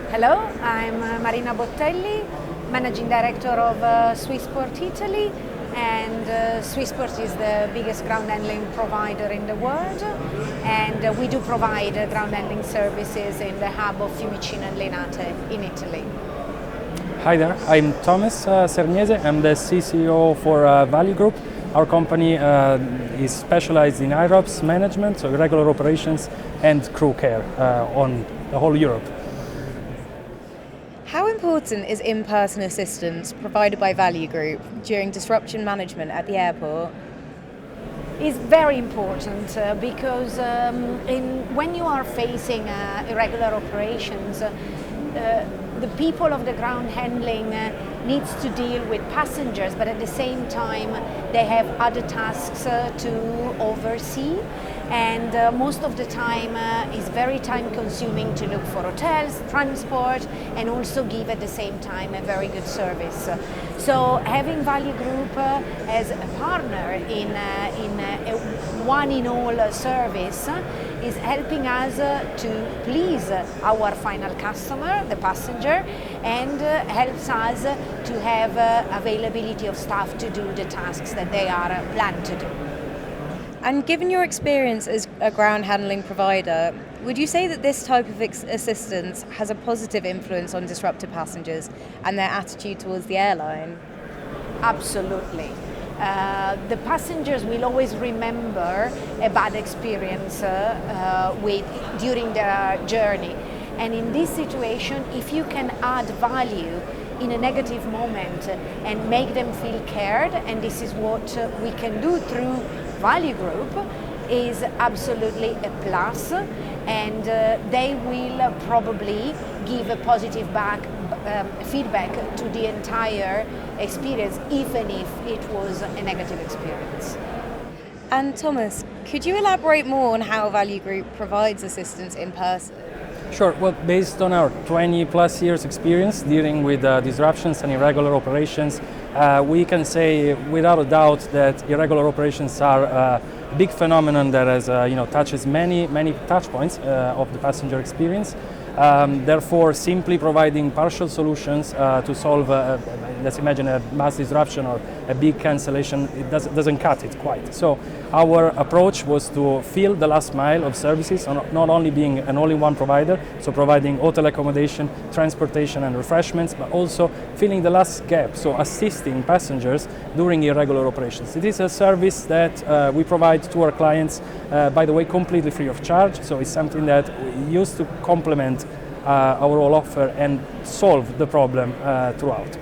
Hello, I'm Marina Bottelli, Managing Director of Swissport Italy, and Swissport is the biggest ground handling provider in the world, and we do provide ground handling services in the hub of Fiumicino and Linate in Italy. Hi there, I'm Thomas Sergnese. I'm the CCO for Value Group. Our company is specialized in IROPs management, so irregular operations and crew care on the whole Europe. How important is in-person assistance provided by Value Group during disruption management at the airport? It's very important because when you are facing irregular operations, the people of the ground handling needs to deal with passengers, but at the same time they have other tasks to oversee, and most of the time it's very time consuming to look for hotels, transport, and also give at the same time a very good service. So having Value Group as a partner in a one-in-all service is helping us to please our final customer, the passenger, and helps us to have availability of staff to do the tasks that they are planned to do. And given your experience as a ground handling provider, would you say that this type of assistance has a positive influence on disrupted passengers and their attitude towards the airline? Absolutely. The passengers will always remember a bad experience during their journey. And in this situation, if you can add value in a negative moment and make them feel cared, and this is what we can do through Value Group, is absolutely a plus, and they will probably give a positive feedback to the entire experience, even if it was a negative experience. And Thomas, could you elaborate more on how Value Group provides assistance in person? Sure. Well, based on our 20 plus years experience dealing with disruptions and irregular operations, we can say without a doubt that irregular operations are a big phenomenon that has, touches many touch points of the passenger experience. Therefore, simply providing partial solutions to solve, let's imagine a mass disruption or a big cancellation, it doesn't cut it quite. So our approach was to fill the last mile of services, not only being an all-in-one provider, so providing hotel accommodation, transportation and refreshments, but also filling the last gap, so assisting passengers during irregular operations. It is a service that we provide to our clients, by the way, completely free of charge, so it's something that we used to complement our whole offer and solve the problem throughout.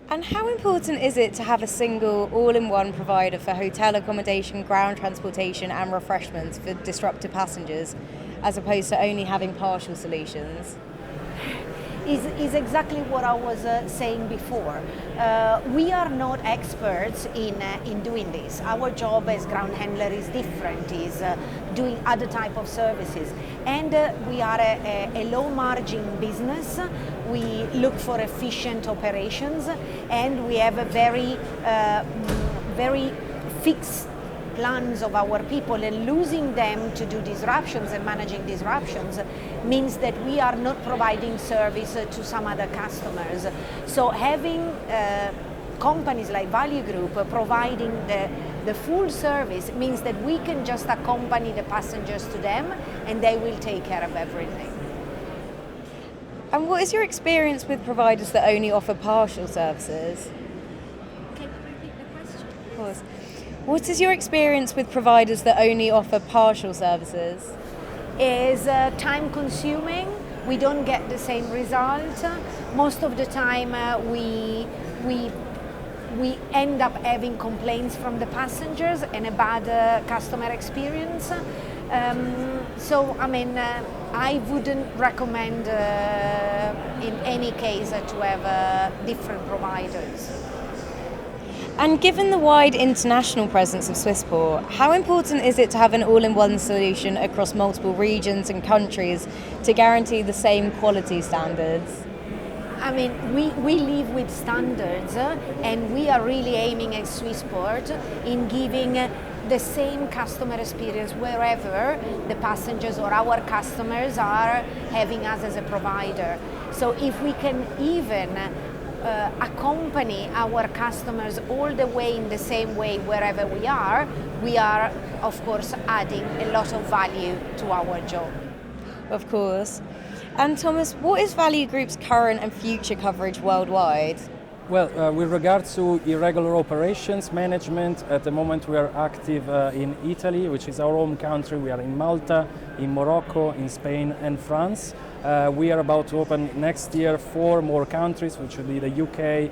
And how important is it to have a single all-in-one provider for hotel accommodation, ground transportation and refreshments for disrupted passengers, as opposed to only having partial solutions? Is exactly what I was saying before. We are not experts in doing this. Our job as ground handler is different, is doing other type of services. And we are a low margin business. We look for efficient operations, and we have a very fixed plans of our people, and losing them to do disruptions and managing disruptions means that we are not providing service to some other customers. So having companies like Value Group providing the full service means that we can just accompany the passengers to them and they will take care of everything. And what is your experience with providers that only offer partial services? Can you repeat the question? Of course. What is your experience with providers that only offer partial services? Is time consuming. We don't get the same result. Most of the time we end up having complaints from the passengers and a bad customer experience. I wouldn't recommend in any case to have different providers. And given the wide international presence of Swissport, how important is it to have an all-in-one solution across multiple regions and countries to guarantee the same quality standards? I mean, we live with standards and we are really aiming at Swissport in giving the same customer experience wherever the passengers or our customers are having us as a provider. So if we can even accompany our customers all the way in the same way wherever we are of course adding a lot of value to our job. Of course. And Thomas, what is Value Group's current and future coverage worldwide? Well, with regards to irregular operations management, at the moment we are active in Italy, which is our home country. We are in Malta, in Morocco, in Spain and France. We are about to open next year 4 more countries, which will be the UK,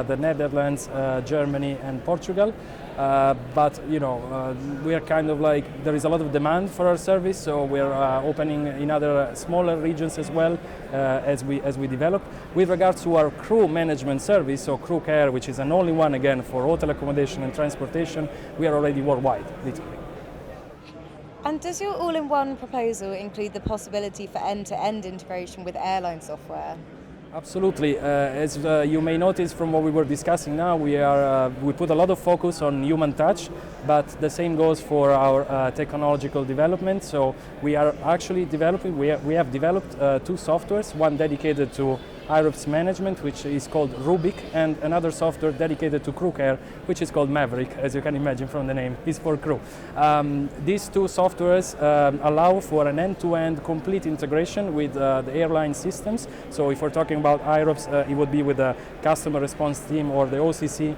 the Netherlands, Germany and Portugal. But we are kind of like, there is a lot of demand for our service, so we are opening in other smaller regions as well as we develop. With regards to our crew management service, so crew care, which is an all-in-one again for hotel accommodation and transportation, we are already worldwide, literally. And does your all-in-one proposal include the possibility for end-to-end integration with airline software? Absolutely. As you may notice from what we were discussing now, we put a lot of focus on human touch, but the same goes for our technological development. So we are actually developing, we have developed 2 softwares, one dedicated to IROPs management, which is called Rubik, and another software dedicated to crew care, which is called Maverick, as you can imagine from the name, is for crew. These 2 softwares allow for an end-to-end complete integration with the airline systems. So if we're talking about IROPs, it would be with the customer response team or the OCC,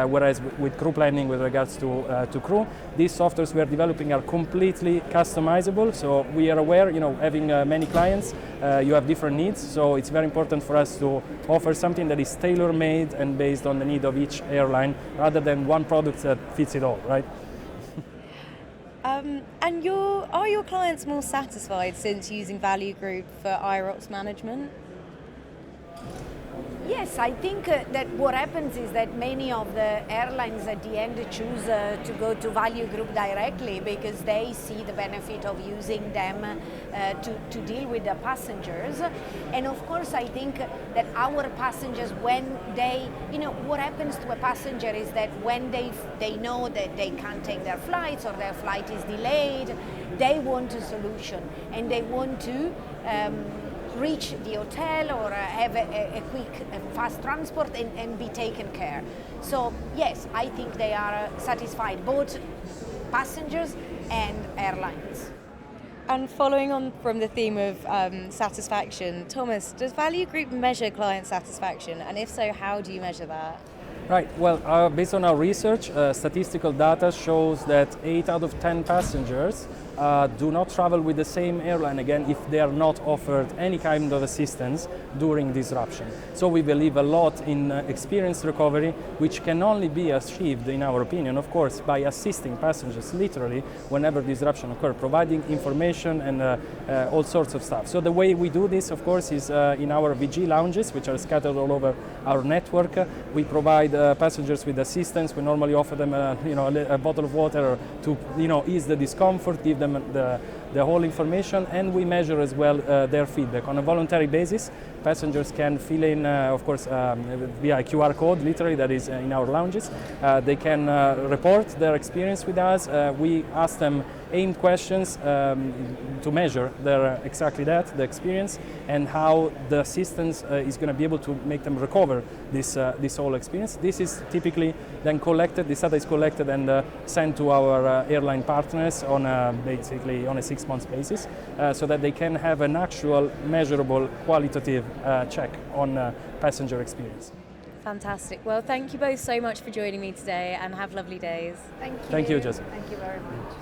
whereas with crew planning with regards to crew, these softwares we are developing are completely customizable. So we are aware, having many clients, you have different needs, so it's very important for us to offer something that is tailor-made and based on the need of each airline, rather than one product that fits it all, right? And are your clients more satisfied since using Value Group for IROPs management? Yes, I think that what happens is that many of the airlines at the end choose to go to Value Group directly because they see the benefit of using them to deal with the passengers. And of course, I think that our passengers, when they, what happens to a passenger is that when they know that they can't take their flights or their flight is delayed, they want a solution and they want to reach the hotel or have a quick, fast transport and be taken care. So yes, I think they are satisfied, both passengers and airlines. And following on from the theme of satisfaction, Thomas, does Value Group measure client satisfaction? And if so, how do you measure that? Right, well, based on our research, statistical data shows that 8 out of 10 passengers do not travel with the same airline again if they are not offered any kind of assistance during disruption. So we believe a lot in experience recovery, which can only be achieved, in our opinion, of course, by assisting passengers literally whenever disruption occurs, providing information and all sorts of stuff. So the way we do this, of course, is in our VG lounges, which are scattered all over our network. We provide passengers with assistance. We normally offer them a bottle of water to ease the discomfort, give them the whole information, and we measure as well their feedback on a voluntary basis. Passengers can fill in, of course, via a QR code, literally, that is in our lounges. They can report their experience with us. We ask them aimed questions to measure exactly that, the experience, and how the assistance is going to be able to make them recover this whole experience. This is typically then collected, this data is collected and sent to our airline partners on basically on a 6-month basis, so that they can have an actual measurable qualitative check on passenger experience. Fantastic. Well, thank you both so much for joining me today and have lovely days. Thank you. Thank you, Jessica. Thank you very much.